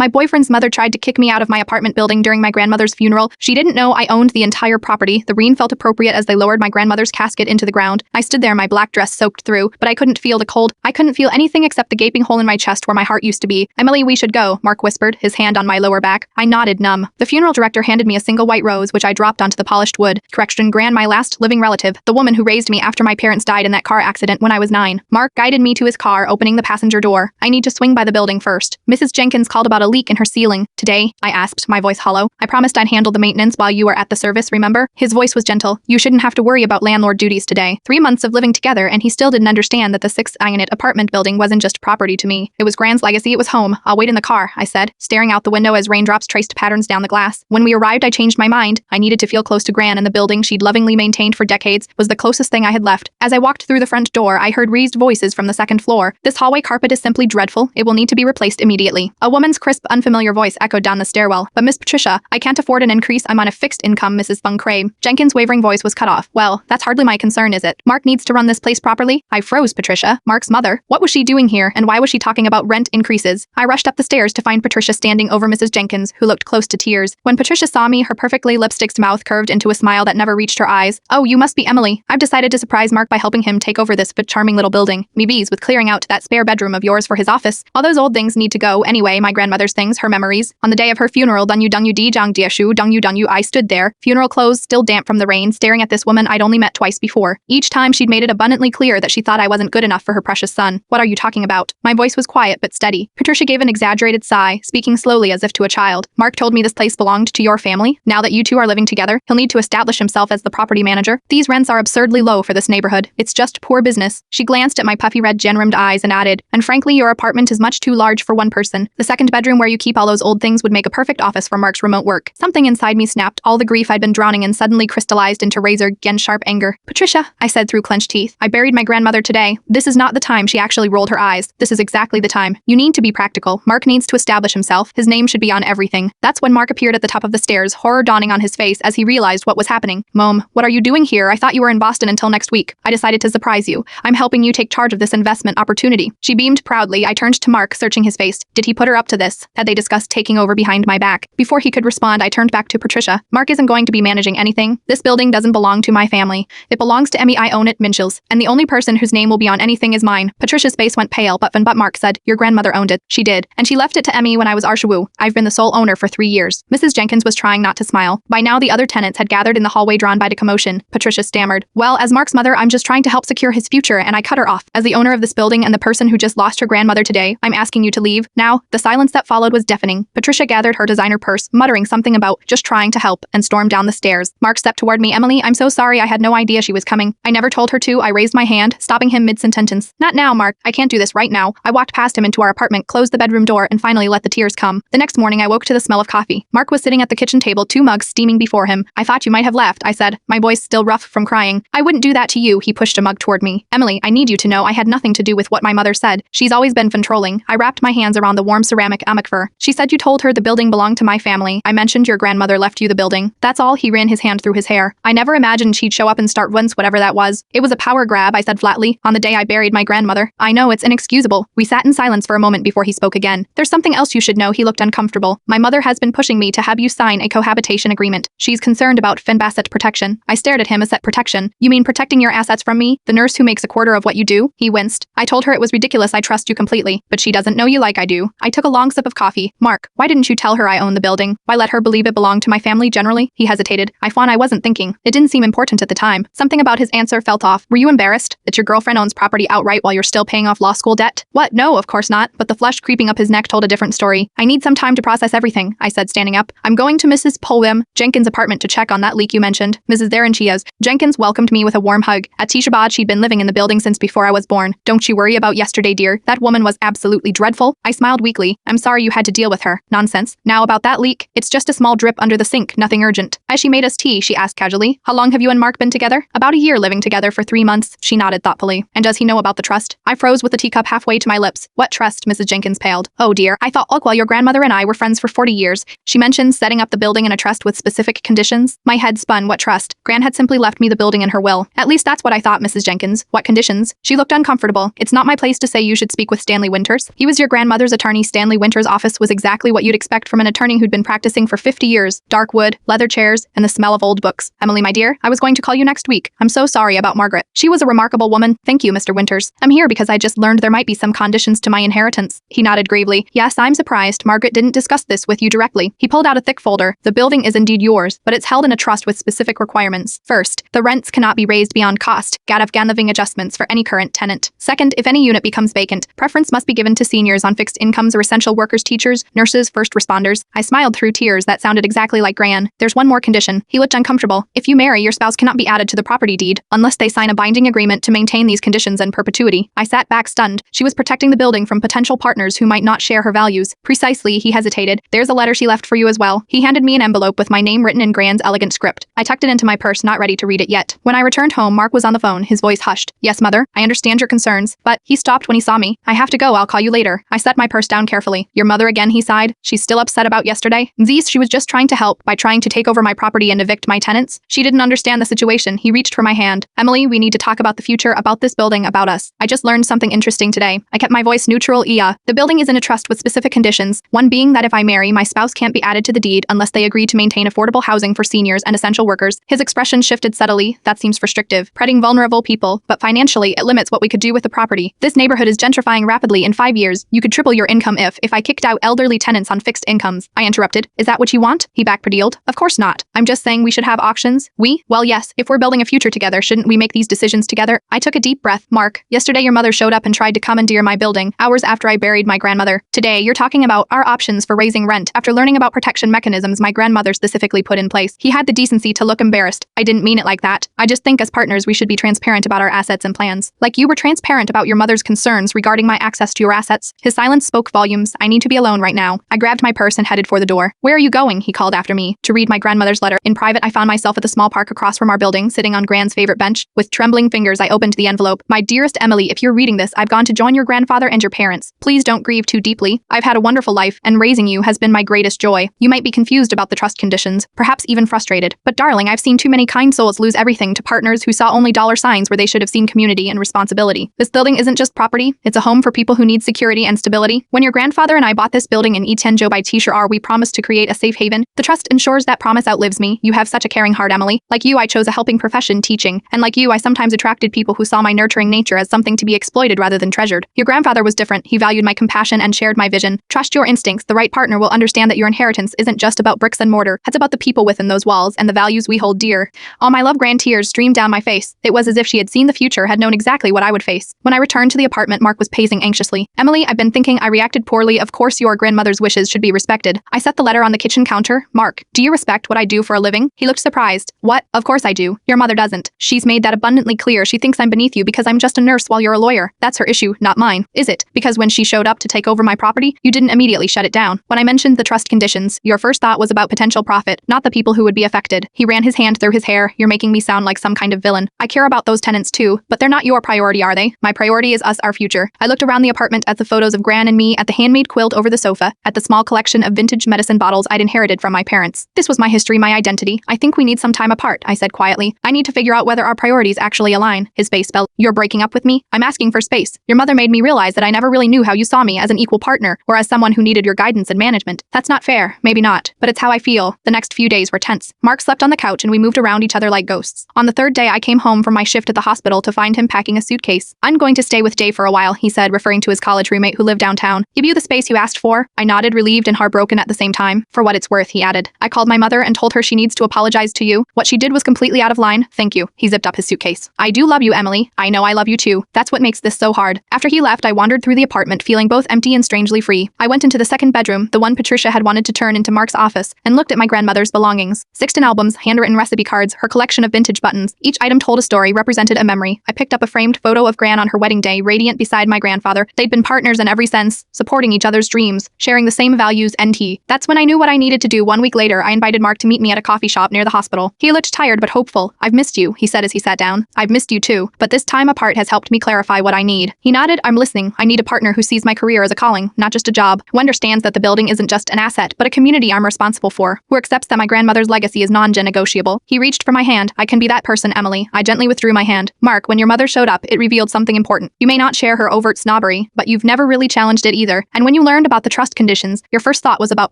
My boyfriend's mother tried to kick me out of my apartment building during my grandmother's funeral. She didn't know I owned the entire property. The rain felt appropriate as they lowered my grandmother's casket into the ground. I stood there, my black dress soaked through, but I couldn't feel the cold. I couldn't feel anything except the gaping hole in my chest where my heart used to be. Emily, we should go, Mark whispered, his hand on my lower back. I nodded, numb. The funeral director handed me a single white rose, which I dropped onto the polished wood. Correction, Gran, my last living relative, the woman who raised me after my parents died in that car accident when I was 9. Mark guided me to his car, opening the passenger door. I need to swing by the building first. Mrs. Jenkins called about a leak in her ceiling. Today, I asked, my voice hollow. I promised I'd handle the maintenance while you were at the service, remember? His voice was gentle. You shouldn't have to worry about landlord duties today. 3 months of living together, and he still didn't understand that the 6-unit apartment building wasn't just property to me. It was Gran's legacy, it was home. I'll wait in the car, I said, staring out the window as raindrops traced patterns down the glass. When we arrived, I changed my mind. I needed to feel close to Gran, and the building she'd lovingly maintained for decades was the closest thing I had left. As I walked through the front door, I heard raised voices from the second floor. This hallway carpet is simply dreadful. It will need to be replaced immediately. A woman's crisp, unfamiliar voice echoed down the stairwell. But Miss Patricia, I can't afford an increase. I'm on a fixed income, Mrs. Fung Crabe. Jenkins' wavering voice was cut off. Well, that's hardly my concern, is it? Mark needs to run this place properly. I froze. Patricia, Mark's mother. What was she doing here, and why was she talking about rent increases? I rushed up the stairs to find Patricia standing over Mrs. Jenkins, who looked close to tears. When Patricia saw me, her perfectly lipsticked mouth curved into a smile that never reached her eyes. Oh, you must be Emily. I've decided to surprise Mark by helping him take over this but charming little building. Me bees with clearing out that spare bedroom of yours for his office. All those old things need to go anyway, my grandmother's things, her memories. On the day of her funeral, dunyu di jang diashu dunyu, I stood there, funeral clothes still damp from the rain, staring at this woman I'd only met twice before. Each time she'd made it abundantly clear that she thought I wasn't good enough for her precious son. What are you talking about? My voice was quiet but steady. Patricia gave an exaggerated sigh, speaking slowly as if to a child. Mark told me this place belonged to your family. Now that you two are living together, he'll need to establish himself as the property manager. These rents are absurdly low for this neighborhood. It's just poor business. She glanced at my puffy red gem-rimmed eyes and added, and frankly, your apartment is much too large for one person. The second bedroom where you keep all those old things would make a perfect office for Mark's remote work. Something inside me snapped. All the grief I'd been drowning in suddenly crystallized into razor-sharp anger. Patricia, I said through clenched teeth. I buried my grandmother today. This is not the time. She actually rolled her eyes. This is exactly the time. You need to be practical. Mark needs to establish himself. His name should be on everything. That's when Mark appeared at the top of the stairs, horror dawning on his face as he realized what was happening. Mom, what are you doing here? I thought you were in Boston until next week. I decided to surprise you. I'm helping you take charge of this investment opportunity. She beamed proudly. I turned to Mark, searching his face. Did he put her up to this? Had they discussed taking over behind my back? Before he could respond, I turned back to Patricia. Mark isn't going to be managing anything. This building doesn't belong to my family. It belongs to Emmy. I own it, Minchels. And the only person whose name will be on anything is mine. Patricia's face went pale, but Mark said, your grandmother owned it. She did. And she left it to Emmy when I was Arshawu. I've been the sole owner for 3 years. Mrs. Jenkins was trying not to smile. By now, the other tenants had gathered in the hallway, drawn by the commotion. Patricia stammered. Well, as Mark's mother, I'm just trying to help secure his future, and I cut her off. As the owner of this building and the person who just lost her grandmother today, I'm asking you to leave. Now, the silence that followed was deafening. Patricia gathered her designer purse, muttering something about just trying to help, and stormed down the stairs. Mark stepped toward me. Emily, I'm so sorry. I had no idea she was coming. I never told her to. I raised my hand, stopping him mid-sentence. Not now, Mark. I can't do this right now. I walked past him into our apartment, closed the bedroom door, and finally let the tears come. The next morning, I woke to the smell of coffee. Mark was sitting at the kitchen table, 2 mugs steaming before him. I thought you might have left, I said, my voice still rough from crying. I wouldn't do that to you. He pushed a mug toward me. Emily, I need you to know I had nothing to do with what my mother said. She's always been controlling. I wrapped my hands around the warm ceramic amphor. She said you told her the building belonged to my family. I mentioned your grandmother left you the building. That's all. He ran his hand through his hair. I never imagined she'd show up and start once, whatever that was. It was a power grab, I said flatly, on the day I buried my grandmother. I know, it's inexcusable. We sat in silence for a moment before he spoke again. There's something else you should know. He looked uncomfortable. My mother has been pushing me to have you sign a cohabitation agreement. She's concerned about asset protection. I stared at him. Asset protection? You mean protecting your assets from me, the nurse who makes a quarter of what you do? He winced. I told her it was ridiculous. I trust you completely, but she doesn't know you like I do. I took a long sip of coffee. Mark, why didn't you tell her I own the building? Why let her believe it belonged to my family generally? He hesitated. I wasn't thinking. It didn't seem important at the time. Something about his answer felt off. Were you embarrassed that your girlfriend owns property outright while you're still paying off law school debt? What? No, of course not. But the flush creeping up his neck told a different story. I need some time to process everything, I said, standing up. I'm going to Mrs. Polwim Jenkins' apartment to check on that leak you mentioned. Mrs. Therenchias. Jenkins welcomed me with a warm hug. At Tishabad, she'd been living in the building since before I was born. Don't you worry about yesterday, dear. That woman was absolutely dreadful. I smiled weakly. I'm sorry you had to deal with her. Nonsense. Now about that leak. It's just a small drip under the sink, nothing urgent. As she made us tea, she asked casually, how long have you and Mark been together? About a year, living together for 3 months. She nodded thoughtfully. And does he know about the trust? I froze with the teacup halfway to my lips. What trust? Mrs. Jenkins paled. Oh dear, I thought well, your grandmother and I were friends for 40 years. She mentioned setting up the building in a trust with specific conditions. My head spun. What trust? Gran had simply left me the building in her will. At least that's what I thought, Mrs. Jenkins. What conditions? She looked uncomfortable. It's not my place to say. You should speak with Stanley Winters. He was your grandmother's attorney. Stanley Winters office was exactly what you'd expect from an attorney who'd been practicing for 50 years. Dark wood, leather chairs, and the smell of old books. Emily, my dear, I was going to call you next week. I'm so sorry about Margaret. She was a remarkable woman. Thank you, Mr. Winters. I'm here because I just learned there might be some conditions to my inheritance. He nodded gravely. Yes, I'm surprised Margaret didn't discuss this with you directly. He pulled out a thick folder. The building is indeed yours, but it's held in a trust with specific requirements. First, the rents cannot be raised beyond cost, gadavganaving adjustments for any current tenant. Second, if any unit becomes vacant, preference must be given to seniors on fixed incomes or essential workers, teachers, nurses, first responders. I smiled through tears that sounded exactly like Gran. There's one more condition. He looked uncomfortable. If you marry, your spouse cannot be added to the property deed, unless they sign a binding agreement to maintain these conditions in perpetuity. I sat back stunned. She was protecting the building from potential partners who might not share her values. Precisely, he hesitated. There's a letter she left for you as well. He handed me an envelope with my name written in Gran's elegant script. I tucked it into my purse, not ready to read it yet. When I returned home, Mark was on the phone, his voice hushed. Yes, mother, I understand your concerns, but he stopped when he saw me. I have to go, I'll call you later. I set my purse down carefully. Your mother again, he sighed. She's still upset about yesterday? Zees, she was just trying to help by trying to take over my property and evict my tenants. She didn't understand the situation. He reached for my hand. Emily, we need to talk about the future, about this building, about us. I just learned something interesting today. I kept my voice neutral. The building is in a trust with specific conditions, one being that if I marry, my spouse can't be added to the deed unless they agree to maintain affordable housing for seniors and essential workers. His expression shifted subtly. That seems restrictive, predating vulnerable people, but financially, it limits what we could do with the property. This neighborhood is gentrifying rapidly. In 5 years, you could triple your income if I kicked out elderly tenants on fixed incomes. I interrupted. Is that what you want? He backpedaled. Of course not. I'm just saying we should have options. Well, yes, if we're building a future together, shouldn't we make these decisions together? I took a deep breath. Mark, yesterday your mother showed up and tried to commandeer my building, hours after I buried my grandmother. Today, you're talking about our options for raising rent after learning about protection mechanisms my grandmother specifically put in place. He had the decency to look embarrassed. I didn't mean it like that. I just think as partners we should be transparent about our assets and plans. Like you were transparent about your mother's concerns regarding my access to your assets. His silence spoke volumes. I need to be alone right now. I grabbed my purse and headed for the door. Where are you going? He called after me. To read my grandmother's letter. In private, I found myself at the small park across from our building, sitting on Gran's favorite bench. With trembling fingers, I opened the envelope. My dearest Emily, if you're reading this, I've gone to join your grandfather and your parents. Please don't grieve too deeply. I've had a wonderful life, and raising you has been my greatest joy. You might be confused about the trust conditions, perhaps even frustrated. But darling, I've seen too many kind souls lose everything to partners who saw only dollar signs where they should have seen community and responsibility. This building isn't just property, it's a home for people who need security and stability. When your grandfather and I bought this building in Etiennejo by Tisher, we promised to create a safe haven. The trust ensures that promise outlives me. You have such a caring heart, Emily. Like you, I chose a helping profession, teaching. And like you, I sometimes attracted people who saw my nurturing nature as something to be exploited rather than treasured. Your grandfather was different. He valued my compassion and shared my vision. Trust your instincts. The right partner will understand that your inheritance isn't just about bricks and mortar. It's about the people within those walls and the values we hold dear. All my love grand tears streamed down my face. It was as if she had seen the future, had known exactly what I would face. When I returned to the apartment, Mark was pacing anxiously. Emily, I've been thinking I reacted poorly. Of course, your grandmother's wishes should be respected. I set the letter on the kitchen counter. Mark, do you respect what I do for a living? He looked surprised. What? Of course I do. Your mother doesn't. She's made that abundantly clear. She thinks I'm beneath you because I'm just a nurse while you're a lawyer. That's her issue, not mine. Is it? Because when she showed up to take over my property, you didn't immediately shut it down. When I mentioned the trust conditions, your first thought was about potential profit, not the people who would be affected. He ran his hand through his hair. You're making me sound like some kind of villain. I care about those tenants too, but they're not your priority, are they? My priority is us, our future. I looked around the apartment at the photos of Gran and me, at the handmade quilt over the sofa, at the small collection of vintage medicine bottles I'd inherited from my parents. This was my history, my identity. I think we need some time apart, I said quietly. I need to figure out whether our priorities actually align. His face fell. You're breaking up with me? I'm asking for space. Your mother made me realize that I never really knew how you saw me, as an equal partner, or as someone who needed your guidance and management. That's not fair. Maybe not. But it's how I feel. The next few days were tense. Mark slept on the couch and we moved around each other like ghosts. On the third day, I came home from my shift at the hospital to find him packing a suitcase. I'm going to stay with Jay for a while, he said, referring to his college roommate who lived downtown. Give you the space you asked for? I nodded, relieved and heartbroken at the same time. For what it's worth, he added. I called my mother and told her she needs to apologize to you. What she did was completely out of line. Thank you. He zipped up his suitcase. I do love you, Emily. I know I love you too. That's what makes this so hard. After he left, I wandered through the apartment, feeling both empty and strangely free. I went into the second bedroom, the one Patricia had wanted to turn into Mark's office, and looked at my grandmother's belongings. 16 albums, handwritten recipe cards, her collection of vintage buttons. Each item told a story, represented a memory. I picked up a framed photo of Gran on her wedding day, radiant beside my grandfather. They'd been partners in every sense, supporting each other's dreams, sharing the same values and he. That's when I knew what I needed to do. 1 week later, I invited Mark to meet me at a coffee shop near the hospital. He looked tired but hopeful. I've missed you, he said as he sat down. I've missed you too, but this time apart has helped me clarify what I need. He nodded. I'm listening. I need a partner who sees my career as a calling, not just a job, who understands that the building isn't just an asset, but a community I'm responsible for, who accepts that my grandmother's legacy is non-negotiable. He reached for my hand. I can be that person, Emily. I gently withdrew my hand. Mark, when your mother showed up, it revealed something important. You may not share her overt snobbery, but you've never really challenged it either. And when you learn learned about the trust conditions, your first thought was about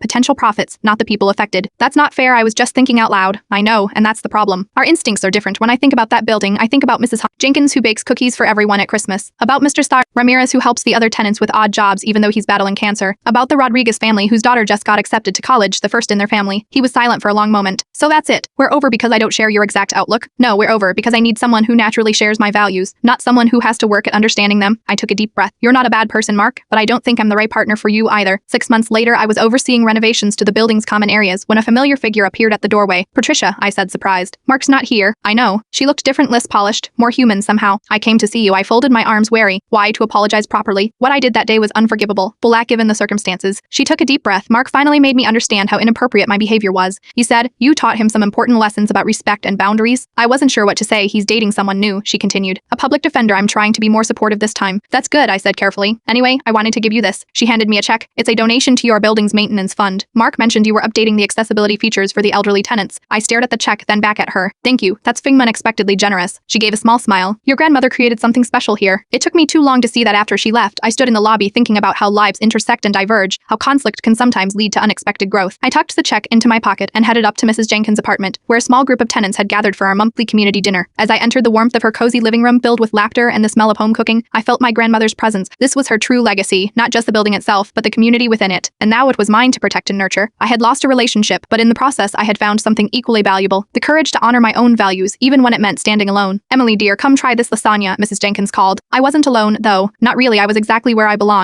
potential profits, not the people affected. That's not fair. I was just thinking out loud. I know, and that's the problem. Our instincts are different. When I think about that building, I think about Mrs. Jenkins, who bakes cookies for everyone at Christmas. About Mr. Star Ramirez, who helps the other tenants with odd jobs even though he's battling cancer. About the Rodriguez family, whose daughter just got accepted to college, the first in their family. He was silent for a long moment. So that's it. We're over because I don't share your exact outlook? No, we're over because I need someone who naturally shares my values, not someone who has to work at understanding them. I took a deep breath. You're not a bad person, Mark, but I don't think I'm the right partner for you either. 6 months later, I was overseeing renovations to the building's common areas when a familiar figure appeared at the doorway. Patricia, I said, surprised. Mark's not here. I know. She looked different, less polished, more human somehow. I came to see you. I folded my arms, wary. Why? To apologize properly. What I did that day was unforgivable, black given the circumstances. She took a deep breath. Mark finally made me understand how inappropriate my behavior was. He said, you taught him some important lessons about respect and boundaries. I wasn't sure what to say. He's dating someone new, she continued. A public defender. I'm trying to be more supportive this time. That's good, I said carefully. Anyway, I wanted to give you this. She handed me a check. It's a donation to your building's maintenance fund. Mark mentioned you were updating the accessibility features for the elderly tenants. I stared at the check, then back at her. Thank you. That's unexpectedly generous. She gave a small smile. Your grandmother created something special here. It took me too long to see that after she left. I stood in the lobby thinking about how lives intersect and diverge, how conflict can sometimes lead to unexpected growth. I tucked the check into my pocket and headed up to Mrs. Jenkins' apartment, where a small group of tenants had gathered for our monthly community dinner. As I entered the warmth of her cozy living room filled with laughter and the smell of home cooking, I felt my grandmother's presence. This was her true legacy, not just the building itself, but the community within it. And now it was mine to protect and nurture. I had lost a relationship, but in the process I had found something equally valuable, the courage to honor my own values, even when it meant standing alone. Emily dear, come try this lasagna, Mrs. Jenkins called. I wasn't alone, though. Not really. I was exactly where I belonged.